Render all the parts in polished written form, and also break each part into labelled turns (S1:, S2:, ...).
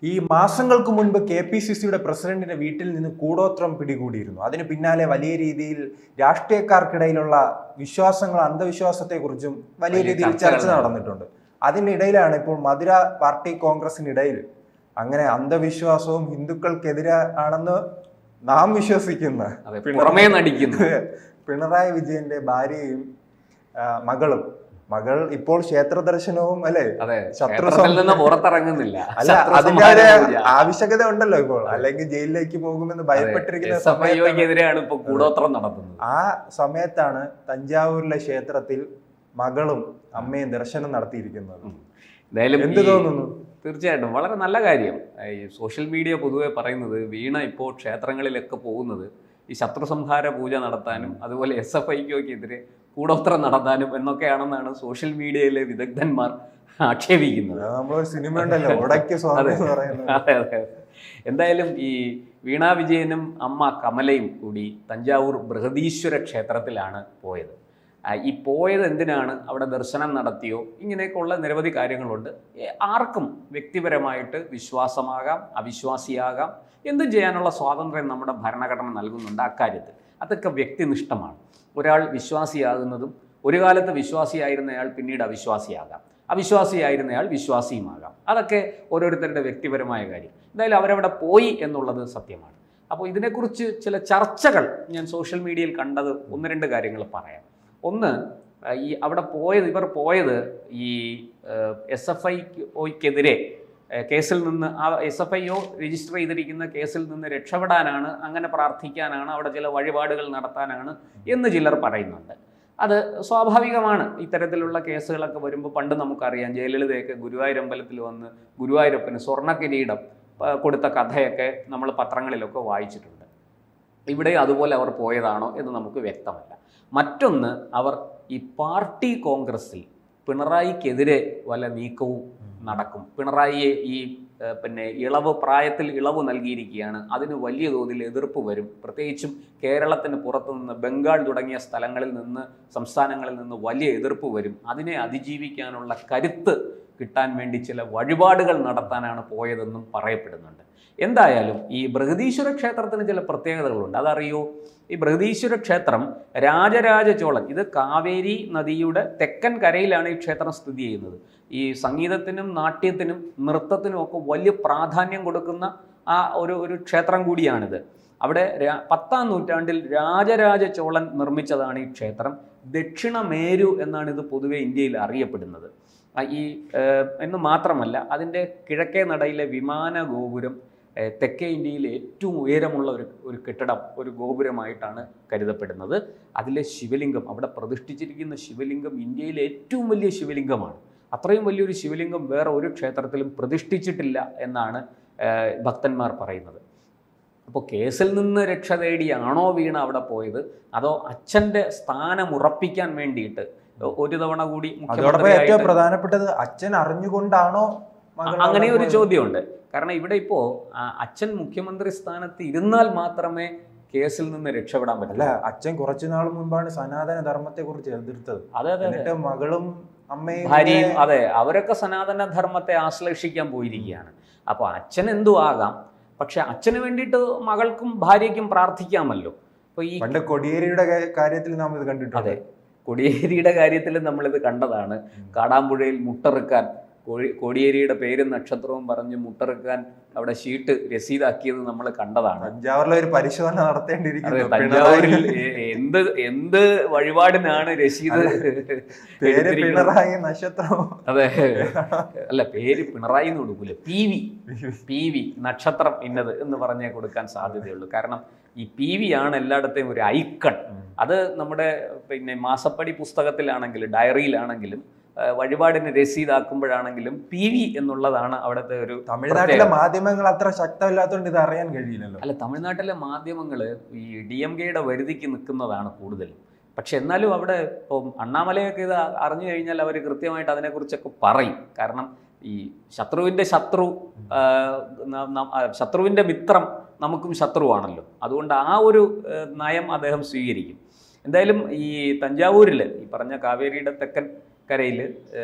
S1: ഈ മാസങ്ങൾക്ക് മുൻപ് KPCCയുടെ പ്രസിഡന്റിന്റെ വീട്ടിൽ നിന്ന് കൂടോത്രം പിടികൂടിയിരുന്നു. അതിന് പിന്നാലെ വലിയ രീതിയിൽ രാഷ്ട്രീയക്കാർക്കിടയിലുള്ള വിശ്വാസങ്ങൾ, അന്ധവിശ്വാസത്തെക്കുറിച്ചും വലിയ രീതിയിൽ ചർച്ച നടന്നിട്ടുണ്ട്. അതിനിടയിലാണ് ഇപ്പോൾ മധുര പാർട്ടി കോൺഗ്രസിനിടയിൽ അങ്ങനെ അന്ധവിശ്വാസവും ഹിന്ദുക്കൾക്കെതിരെ ആണെന്ന് നാം വിശ്വസിക്കുന്ന പിണറായി വിജയന്റെ ഭാര്യയും മകൾ ഇപ്പോൾ ക്ഷേത്ര ദർശനവും അല്ലെ
S2: പുറത്തിറങ്ങുന്നില്ല.
S1: അല്ല, അതിന്റെ ഒരു ആവശ്യകത ഉണ്ടല്ലോ ഇപ്പോൾ, അല്ലെങ്കിൽ ജയിലിലേക്ക് പോകുമെന്ന് ഭയപ്പെട്ടിരിക്കുന്ന
S2: സമയത്തിനെതിരെയാണ് ഇപ്പോൾ കൂടോത്രം നടത്തുന്നത്.
S1: ആ സമയത്താണ് തഞ്ചാവൂരിലെ ക്ഷേത്രത്തിൽ മകളും അമ്മയും ദർശനം നടത്തിയിരിക്കുന്നത്.
S2: എന്തായാലും
S1: എന്ത് തോന്നുന്നു?
S2: തീർച്ചയായിട്ടും വളരെ നല്ല കാര്യം. ഈ സോഷ്യൽ മീഡിയ പൊതുവെ പറയുന്നത് വീണ ഇപ്പോൾ ക്ഷേത്രങ്ങളിലൊക്കെ പോകുന്നത് ഈ ശത്രുസംഹാര പൂജ നടത്താനും അതുപോലെ SFIക്കെതിരെ കൂടോത്രം നടത്താനും എന്നൊക്കെയാണെന്നാണ് സോഷ്യൽ മീഡിയയിലെ വിദഗ്ധന്മാർ ആക്ഷേപിക്കുന്നത്. അതെ. എന്തായാലും ഈ വീണ വിജയനും അമ്മ കമലയും കൂടി തഞ്ചാവൂർ ബൃഹദീശ്വര ക്ഷേത്രത്തിലാണ് പോയത്. ഈ പോയത് എന്തിനാണ്, അവിടെ ദർശനം നടത്തിയോ, ഇങ്ങനെയൊക്കെയുള്ള നിരവധി കാര്യങ്ങളുണ്ട്. ആർക്കും വ്യക്തിപരമായിട്ട് വിശ്വാസമാകാം, അവിശ്വാസിയാകാം, എന്തും ചെയ്യാനുള്ള സ്വാതന്ത്ര്യം നമ്മുടെ ഭരണഘടന നൽകുന്നുണ്ട്. അക്കാര്യത്തിൽ അതൊക്കെ വ്യക്തിനിഷ്ഠമാണ്. ഒരാൾ വിശ്വാസിയാകുന്നതും ഒരു കാലത്ത് വിശ്വാസിയായിരുന്നയാൾ പിന്നീട് അവിശ്വാസിയാകാം, അവിശ്വാസിയായിരുന്നയാൾ വിശ്വാസിയുമാകാം. അതൊക്കെ ഓരോരുത്തരുടെ വ്യക്തിപരമായ കാര്യം. എന്തായാലും അവരവിടെ പോയി എന്നുള്ളത് സത്യമാണ്. അപ്പോൾ ഇതിനെക്കുറിച്ച് ചില ചർച്ചകൾ ഞാൻ സോഷ്യൽ മീഡിയയിൽ കണ്ടത് 1-2 കാര്യങ്ങൾ പറയാം. ഒന്ന്, ഇവർ പോയത് ഈ SFIക്കെതിരെ കേസിൽ നിന്ന്, ആ SFIO രജിസ്റ്റർ ചെയ്തിരിക്കുന്ന കേസിൽ നിന്ന് രക്ഷപ്പെടാനാണ്, അങ്ങനെ പ്രാർത്ഥിക്കാനാണ്, അവിടെ ചില വഴിപാടുകൾ നടത്താനാണ് എന്ന് ചിലർ പറയുന്നുണ്ട്. അത് സ്വാഭാവികമാണ്. ഇത്തരത്തിലുള്ള കേസുകളൊക്കെ വരുമ്പോൾ പണ്ട് നമുക്കറിയാം, ജയലളിതയൊക്കെ ഗുരുവായൂരമ്പലത്തിൽ വന്ന് ഗുരുവായൂരപ്പന് സ്വർണ്ണക്കിരീടം കൊടുത്ത കഥയൊക്കെ നമ്മൾ പത്രങ്ങളിലൊക്കെ വായിച്ചിട്ടുണ്ട്. ഇവിടെ അതുപോലെ അവർ പോയതാണോ എന്ന് നമുക്ക് വ്യക്തമല്ല. മറ്റൊന്ന്, അവർ ഈ പാർട്ടി കോൺഗ്രസിൽ പിണറായിക്കെതിരെ വല്ല നീക്കവും നടക്കും. പിണറായിയെ പ്രായത്തിൽ ഇളവ് നൽകിയിരിക്കുകയാണ്, അതിന് വലിയ തോതിൽ എതിർപ്പ് വരും. പ്രത്യേകിച്ചും കേരളത്തിന് പുറത്തുനിന്ന്, ബംഗാൾ തുടങ്ങിയ സ്ഥലങ്ങളിൽ നിന്ന്, സംസ്ഥാനങ്ങളിൽ നിന്ന് വലിയ എതിർപ്പ് വരും. അതിനെ അതിജീവിക്കാനുള്ള കരുത്ത് കിട്ടാൻ വേണ്ടി ചില വഴിപാടുകൾ നടത്താനാണ് പോയതെന്നും പറയപ്പെടുന്നുണ്ട്. എന്തായാലും ഈ ബൃഹദീശ്വര ക്ഷേത്രത്തിന് ചില പ്രത്യേകതകളുണ്ട്, അതറിയോ? ഈ ബൃഹദീശ്വര ക്ഷേത്രം രാജരാജ ചോളൻ, ഇത് കാവേരി നദിയുടെ തെക്കൻ കരയിലാണ് ഈ ക്ഷേത്രം സ്ഥിതി ചെയ്യുന്നത്. ഈ സംഗീതത്തിനും നാട്യത്തിനും നൃത്തത്തിനും ഒക്കെ വലിയ പ്രാധാന്യം കൊടുക്കുന്ന ഒരു ക്ഷേത്രം കൂടിയാണിത്. അവിടെ 10-ാം നൂറ്റാണ്ടിൽ രാജരാജ ചോളൻ നിർമ്മിച്ചതാണ് ഈ ക്ഷേത്രം. ദക്ഷിണമേരു എന്നാണ് ഇത് പൊതുവെ ഇന്ത്യയിൽ അറിയപ്പെടുന്നത്. എന്ന് മാത്രമല്ല, അതിൻ്റെ കിഴക്കേ നടയിലെ വിമാന ഗോപുരം തെക്കേ ഇന്ത്യയിലെ ഏറ്റവും ഉയരമുള്ള ഒരു കെട്ടിടം, ഒരു ഗോപുരമായിട്ടാണ് കരുതപ്പെടുന്നത്. അതിലെ ശിവലിംഗം, അവിടെ പ്രതിഷ്ഠിച്ചിരിക്കുന്ന ശിവലിംഗം ഇന്ത്യയിലെ ഏറ്റവും വലിയ ശിവലിംഗമാണ്. അത്രയും വലിയൊരു ശിവലിംഗം വേറെ ഒരു ക്ഷേത്രത്തിലും പ്രതിഷ്ഠിച്ചിട്ടില്ല എന്നാണ് ഭക്തന്മാർ പറയുന്നത്. അപ്പോൾ കേസിൽ നിന്ന് രക്ഷ തേടിയാണോ വീണ അവിടെ പോയത്, അതോ അച്ഛൻ്റെ സ്ഥാനം ഉറപ്പിക്കാൻ വേണ്ടിയിട്ട് ഒരു തവണ കൂടി
S1: ഏറ്റവും പ്രധാനപ്പെട്ടത് അച്ഛൻ അറിഞ്ഞുകൊണ്ടാണോ,
S2: അങ്ങനെ ഒരു ചോദ്യമുണ്ട്. കാരണം ഇവിടെ ഇപ്പോൾ അച്ഛൻ മുഖ്യമന്ത്രി സ്ഥാനത്ത് ഇരുന്നാൽ മാത്രമേ കേസിൽ നിന്ന് രക്ഷപ്പെടാൻ പറ്റില്ല.
S1: അച്ഛൻ കുറച്ചുനാൾ മുൻപാണ് സനാതന ധർമ്മത്തെ കുറിച്ച് എതിർത്തത്.
S2: അതെ,
S1: മകളും അമ്മയും
S2: ഭാര്യയും, അതെ, അവരൊക്കെ സനാതന ധർമ്മത്തെ ആശ്ലേഷിക്കാൻ പോയിരിക്കുകയാണ്. അപ്പോൾ അച്ഛൻ എന്തു ആകാം, പക്ഷെ അച്ഛന് വേണ്ടിയിട്ട് മകൾക്കും ഭാര്യയ്ക്കും പ്രാർത്ഥിക്കാമല്ലോ. അപ്പോൾ ഈ
S1: പണ്ട് കൊടിയേരിയുടെ കാര്യത്തിൽ നാം ഇത് കണ്ടിട്ടുണ്ട്.
S2: അതെ, കൊടിയേരിയുടെ കാര്യത്തിൽ നമ്മളിത് കണ്ടതാണ്. കാടാമ്പുഴയിൽ മുട്ടറുക്കാൻ, കോടിയേരിയുടെ പേരും നക്ഷത്രവും പറഞ്ഞ് മുട്ടറുക്കാൻ അവിടെ ഷീട്ട് രസീതാക്കിയത് നമ്മൾ കണ്ടതാണ്.
S1: തഞ്ചാവൂരിലെ ഒരു പരിശോധന നടത്തേണ്ടിയിരിക്കുന്നു.
S2: തഞ്ചാവൂരിൽ എന്ത് വഴിപാടിനാണ് രസീത്?
S1: പിണറായി നക്ഷത്രം.
S2: അതെ, അല്ല, പേര് പിണറായി എന്ന് കൊടുക്കൂല, PV നക്ഷത്രം ഇന്നത് എന്ന് പറഞ്ഞേ കൊടുക്കാൻ സാധ്യതയുള്ളൂ. കാരണം ഈ PV ആണ് എല്ലായിടത്തെയും ഒരു ഐക്കൺ. അത് നമ്മുടെ മാസപ്പടി പുസ്തകത്തിലാണെങ്കിലും ഡയറിയിലാണെങ്കിലും വഴിപാടിന് രസീതാക്കുമ്പോഴാണെങ്കിലും PV എന്നുള്ളതാണ് അവിടുത്തെ ഒരു.
S1: തമിഴ്നാട്ടിലെ മാധ്യമങ്ങൾ അത്ര ശക്തമില്ലാത്തതുകൊണ്ട് ഇത് അറിയാൻ കഴിയില്ലല്ലോ.
S2: അല്ല, തമിഴ്നാട്ടിലെ മാധ്യമങ്ങൾ ഈ DMKയുടെ വരുതിക്ക് നിൽക്കുന്നതാണ് കൂടുതൽ. പക്ഷെ എന്നാലും അവിടെ ഇപ്പം അണ്ണാമലയൊക്കെ ഇത് അറിഞ്ഞു കഴിഞ്ഞാൽ അവർ കൃത്യമായിട്ട് അതിനെക്കുറിച്ചൊക്കെ പറയും. കാരണം ഈ ശത്രുവിൻ്റെ മിത്രം നമുക്കും ശത്രുവാണല്ലോ. അതുകൊണ്ട് ആ ഒരു നയം അദ്ദേഹം സ്വീകരിക്കും. എന്തായാലും ഈ തഞ്ചാവൂരിൽ ഈ പറഞ്ഞ കാവേരിയുടെ തെക്കൻ കരയിൽ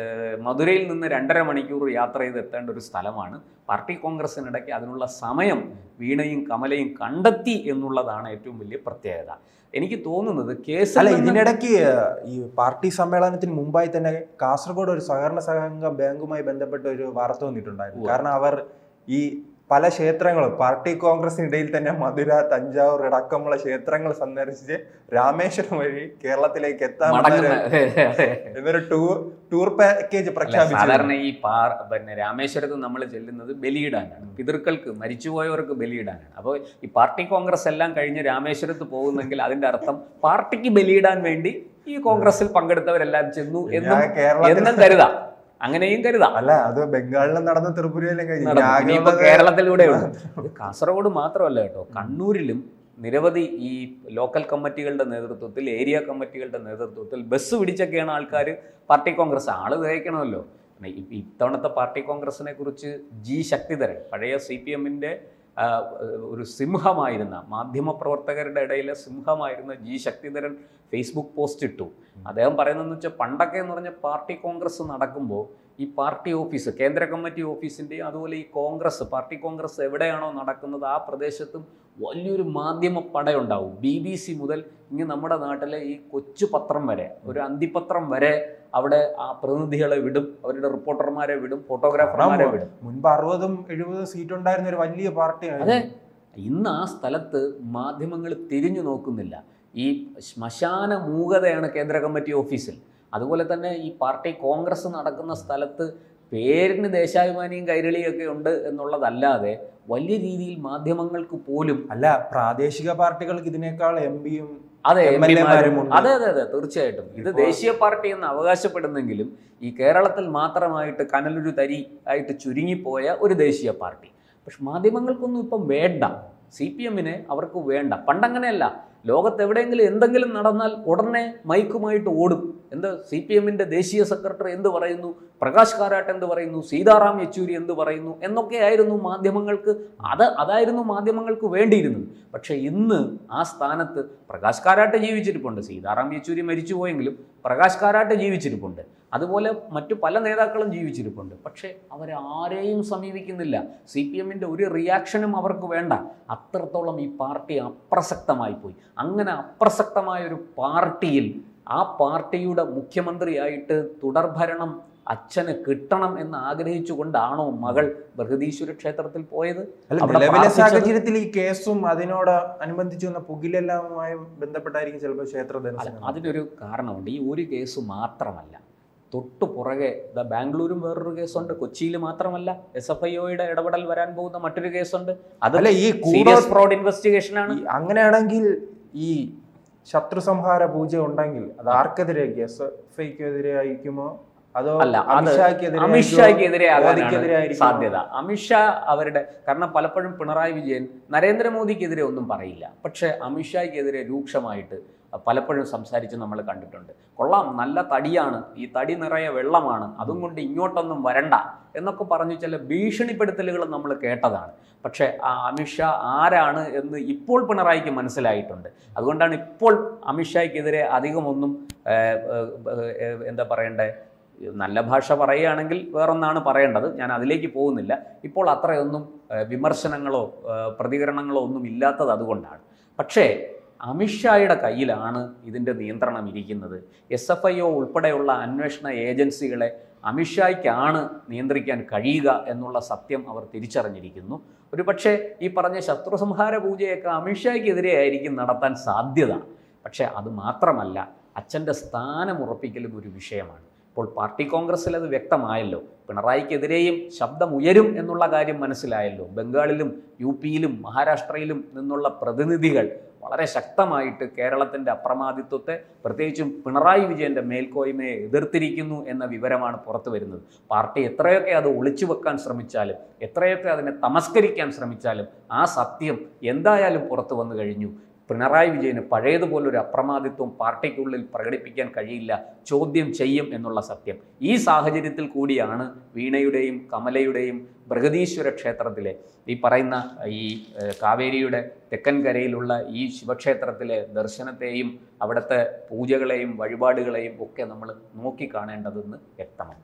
S2: മധുരയിൽ നിന്ന് 2.5 മണിക്കൂർ യാത്ര ചെയ്ത് എത്തേണ്ട ഒരു സ്ഥലമാണ്. പാർട്ടി കോൺഗ്രസിനിടയ്ക്ക് അതിനുള്ള സമയം വീണയും കമലയും കണ്ടെത്തി എന്നുള്ളതാണ് ഏറ്റവും വലിയ പ്രത്യേകത. എനിക്ക് തോന്നുന്നത് കേസ്
S1: ഇതിനിടയ്ക്ക് ഈ പാർട്ടി സമ്മേളനത്തിന് മുമ്പായി തന്നെ കാസർഗോഡ് ഒരു സഹകരണ സംഘം ബാങ്കുമായി ബന്ധപ്പെട്ട ഒരു വാർത്ത വന്നിട്ടുണ്ടായിരുന്നു. കാരണം അവർ ഈ പല ക്ഷേത്രങ്ങളും പാർട്ടി കോൺഗ്രസിനിടയിൽ തന്നെ മധുര, തഞ്ചാവൂർ അടക്കമുള്ള ക്ഷേത്രങ്ങൾ സന്ദർശിച്ച് രാമേശ്വരം വഴി കേരളത്തിലേക്ക് എത്താൻ എന്നൊരു ടൂർ പാക്കേജ് പ്രഖ്യാപിച്ചു.
S2: സാധാരണ ഈ രാമേശ്വരത്ത് നമ്മൾ ചെല്ലുന്നത് ബലിയിടാനാണ്, പിതൃക്കൾക്ക്, മരിച്ചുപോയവർക്ക് ബലിയിടാനാണ്. അപ്പോൾ ഈ പാർട്ടി കോൺഗ്രസ് എല്ലാം കഴിഞ്ഞ് രാമേശ്വരത്ത് പോകുന്നെങ്കിൽ അതിന്റെ അർത്ഥം പാർട്ടിക്ക് ബലിയിടാൻ വേണ്ടി ഈ കോൺഗ്രസിൽ പങ്കെടുത്തവരെല്ലാം ചെന്നു എന്നും കരുതാം, അങ്ങനെയും കരുതാം.
S1: അല്ല, അത് ബംഗാളിലും നടന്ന ത്രിപുരയിലും
S2: കേരളത്തിലൂടെ കാസർഗോഡ് മാത്രമല്ല കേട്ടോ, കണ്ണൂരിലും നിരവധി ഈ ലോക്കൽ കമ്മിറ്റികളുടെ നേതൃത്വത്തിൽ, ഏരിയ കമ്മിറ്റികളുടെ നേതൃത്വത്തിൽ ബസ് പിടിച്ചൊക്കെയാണ് ആൾക്കാർ പാർട്ടി കോൺഗ്രസ് ആള് തേക്കണമല്ലോ. ഇത്തവണത്തെ പാർട്ടി കോൺഗ്രസിനെ കുറിച്ച് ജി ശക്തിധരൻ, പഴയ CPM-ന്റെ ഒരു സിംഹമായിരുന്ന, മാധ്യമപ്രവർത്തകരുടെ ഇടയിലെ സിംഹമായിരുന്ന ജി ശക്തിധരൻ ഫേസ്ബുക്ക് പോസ്റ്റ് ഇട്ടു. അദ്ദേഹം പറയുന്നതെന്ന് വെച്ചാൽ, പണ്ടൊക്കെ എന്ന് പറഞ്ഞാൽ പാർട്ടി കോൺഗ്രസ് നടക്കുമ്പോൾ ഈ പാർട്ടി ഓഫീസ്, കേന്ദ്ര കമ്മിറ്റി ഓഫീസിൻ്റെയും അതുപോലെ ഈ പാർട്ടി കോൺഗ്രസ് എവിടെയാണോ നടക്കുന്നത് ആ പ്രദേശത്തും വലിയൊരു മാധ്യമ പടയുണ്ടാവും. BBC മുതൽ ഇങ്ങ് നമ്മുടെ നാട്ടിലെ ഈ കൊച്ചു പത്രം വരെ, ഒരു അന്തിപത്രം വരെ അവിടെ ആ പ്രതിനിധികളെ വിടും, അവരുടെ റിപ്പോർട്ടർമാരെ വിടും, ഫോട്ടോഗ്രാഫർമാരെ വിടും.
S1: മുൻപ് 60-70 സീറ്റ് ഉണ്ടായിരുന്ന ഒരു വലിയ പാർട്ടിയാണ്.
S2: അതെ, ഇന്ന് ആ സ്ഥലത്ത് മാധ്യമങ്ങൾ തിരിഞ്ഞു നോക്കുന്നില്ല. ഈ ശ്മശാന മൂകതയാണ് കേന്ദ്ര കമ്മിറ്റി ഓഫീസിൽ. അതുപോലെ തന്നെ ഈ പാർട്ടി കോൺഗ്രസ് നടക്കുന്ന സ്ഥലത്ത് പേരിന് ദേശാഭിമാനിയും കൈരളിയൊക്കെ ഉണ്ട് എന്നുള്ളതല്ലാതെ വലിയ രീതിയിൽ മാധ്യമങ്ങൾക്ക് പോലും
S1: അല്ല, പ്രാദേശിക പാർട്ടികൾക്ക് ഇതിനേക്കാൾ MP-യും
S2: അതെ തീർച്ചയായിട്ടും. ഇത് ദേശീയ പാർട്ടി എന്ന് അവകാശപ്പെടുന്നെങ്കിലും ഈ കേരളത്തിൽ മാത്രമായിട്ട് കനലൊരു തരി ആയിട്ട് ചുരുങ്ങിപ്പോയ ഒരു ദേശീയ പാർട്ടി. പക്ഷെ മാധ്യമങ്ങൾക്കൊന്നും ഇപ്പം വേണ്ട, CPM-നെ അവർക്ക് വേണ്ട. പണ്ടങ്ങനെയല്ല, ലോകത്ത് എവിടെയെങ്കിലും എന്തെങ്കിലും നടന്നാൽ ഉടനെ മൈക്കുമായിട്ട് ഓടും. എന്താ CPM-ന്റെ ദേശീയ സെക്രട്ടറി എന്ത് പറയുന്നു, പ്രകാശ് കാരാട്ട് എന്ത് പറയുന്നു, സീതാറാം യെച്ചൂരി എന്ത് പറയുന്നു എന്നൊക്കെയായിരുന്നു മാധ്യമങ്ങൾക്ക്, അതായിരുന്നു മാധ്യമങ്ങൾക്ക് വേണ്ടിയിരുന്നത്. പക്ഷേ ഇന്ന് ആ സ്ഥാനത്ത് പ്രകാശ് കാരാട്ട് ജീവിച്ചിരിപ്പുണ്ട്. സീതാറാം യെച്ചൂരി മരിച്ചുപോയെങ്കിലും പ്രകാശ് കാരാട്ട് ജീവിച്ചിരിപ്പുണ്ട്. അതുപോലെ മറ്റു പല നേതാക്കളും ജീവിച്ചിരിപ്പുണ്ട്. പക്ഷേ അവരാരെയും സമീപിക്കുന്നില്ല. CPM-ന്റെ ഒരു റിയാക്ഷനും അവർക്ക് വേണ്ട. അത്രത്തോളം ഈ പാർട്ടി അപ്രസക്തമായി പോയി. അങ്ങനെ അപ്രസക്തമായ ഒരു പാർട്ടിയിൽ ആ പാർട്ടിയുടെ മുഖ്യമന്ത്രിയായിട്ട് തുടർഭരണം അച്ഛന് കിട്ടണം എന്ന് ആഗ്രഹിച്ചുകൊണ്ടാണോ മകൾ ബൃഹദീശ്വര ക്ഷേത്രത്തിൽ പോയത്?
S1: നിലവിലെ സാഹചര്യത്തിൽ ഈ കേസും അതിനോട് അനുബന്ധിച്ച് വന്ന പുകിലെല്ലാമായി ബന്ധപ്പെട്ടായിരിക്കും ചിലപ്പോൾ ക്ഷേത്ര ദർശനം.
S2: അതിനൊരു കാരണമുണ്ട്. ഈ ഒരു കേസ് മാത്രമല്ല, തൊട്ടു പുറകെ ബാംഗ്ലൂരും വേറൊരു കേസുണ്ട്, കൊച്ചിയിൽ മാത്രമല്ല SFIOയുടെ ഇടപെടൽ വരാൻ പോകുന്ന മറ്റൊരു കേസുണ്ട്. അതല്ല, ഈ സീരിയസ് ഫ്രോഡ് ഇൻവെസ്റ്റിഗേഷൻ ആണ്.
S1: അങ്ങനെയാണെങ്കിൽ ഈ ശത്രു സംഹാര പൂജ ഉണ്ടെങ്കിൽ അത് ആർക്കെതിരെ, SFIക്കെതിരെ ആയിരിക്കുമോ അതോ
S2: അമിത്ഷായ്ക്കെതിരെ സാധ്യത? അമിത്ഷാ അവരുടെ, കാരണം പലപ്പോഴും പിണറായി വിജയൻ നരേന്ദ്രമോദിക്കെതിരെ ഒന്നും പറയില്ല, പക്ഷെ അമിത്ഷായ്ക്കെതിരെ രൂക്ഷമായിട്ട് പലപ്പോഴും സംസാരിച്ച് നമ്മൾ കണ്ടിട്ടുണ്ട്. കൊള്ളാം, നല്ല തടിയാണ്, ഈ തടി നിറയെ വെള്ളമാണ്, അതും കൊണ്ട് ഇങ്ങോട്ടൊന്നും വരണ്ട എന്നൊക്കെ പറഞ്ഞ് ചില ഭീഷണിപ്പെടുത്തലുകൾ നമ്മൾ കേട്ടതാണ്. പക്ഷേ ആ അമിത്ഷാ ആരാണ് എന്ന് ഇപ്പോൾ പിണറായിക്ക് മനസ്സിലായിട്ടുണ്ട്. അതുകൊണ്ടാണ് ഇപ്പോൾ അമിത്ഷായ്ക്കെതിരെ അധികമൊന്നും എന്താ പറയണ്ടേ, നല്ല ഭാഷ പറയുകയാണെങ്കിൽ വേറൊന്നാണ് പറയേണ്ടത്, ഞാൻ അതിലേക്ക് പോകുന്നില്ല. ഇപ്പോൾ അത്രയൊന്നും വിമർശനങ്ങളോ പ്രതികരണങ്ങളോ ഒന്നും ഇല്ലാത്തത് അതുകൊണ്ടാണ്. പക്ഷേ അമിത്ഷായുടെ കയ്യിലാണ് ഇതിൻ്റെ നിയന്ത്രണം ഇരിക്കുന്നത്. SFIO ഉൾപ്പെടെയുള്ള അന്വേഷണ ഏജൻസികളെ അമിത്ഷായ്ക്കാണ് നിയന്ത്രിക്കാൻ കഴിയുക എന്നുള്ള സത്യം അവർ തിരിച്ചറിഞ്ഞിരിക്കുന്നു. ഒരുപക്ഷെ ഈ പറഞ്ഞ ശത്രുസംഹാര പൂജയൊക്കെ അമിത്ഷായ്ക്കെതിരെ ആയിരിക്കും നടത്താൻ സാധ്യത. പക്ഷേ അത് മാത്രമല്ല, അച്ഛൻ്റെ സ്ഥാനമുറപ്പിക്കലും ഒരു വിഷയമാണ്. ഇപ്പോൾ പാർട്ടി കോൺഗ്രസ്സിൽ അത് വ്യക്തമായല്ലോ. പിണറായിക്കെതിരെയും ശബ്ദമുയരും എന്നുള്ള കാര്യം മനസ്സിലായല്ലോ. ബംഗാളിലും UPയിലും മഹാരാഷ്ട്രയിലും നിന്നുള്ള പ്രതിനിധികൾ വളരെ ശക്തമായിട്ട് കേരളത്തിൻ്റെ അപ്രമാദിത്വത്തെ, പ്രത്യേകിച്ചും പിണറായി വിജയൻ്റെ മേൽക്കോയ്മയെ എതിർത്തിരിക്കുന്നു എന്ന വിവരമാണ് പുറത്തു വരുന്നത്. പാർട്ടി എത്രയൊക്കെ അത് ഒളിച്ചു വെക്കാൻ ശ്രമിച്ചാലും, എത്രയൊക്കെ അതിനെ തമസ്കരിക്കാൻ ശ്രമിച്ചാലും ആ സത്യം എന്തായാലും പുറത്തു വന്നു കഴിഞ്ഞു. പിണറായി വിജയന് പഴയതുപോലൊരു അപ്രമാദിത്വം പാർട്ടിക്കുള്ളിൽ പ്രകടിപ്പിക്കാൻ കഴിയില്ല, ചോദ്യം ചെയ്യും എന്നുള്ള സത്യം. ഈ സാഹചര്യത്തിൽ കൂടിയാണ് വീണയുടെയും കമലയുടെയും ബൃഹദീശ്വര ക്ഷേത്രത്തിലെ ഈ പറയുന്ന ഈ കാവേരിയുടെ തെക്കൻ കരയിലുള്ള ഈ ശിവക്ഷേത്രത്തിലെ ദർശനത്തെയും അവിടുത്തെ പൂജകളെയും വഴിപാടുകളെയും ഒക്കെ നമ്മൾ നോക്കിക്കാണേണ്ടതെന്ന് വ്യക്തമാണ്.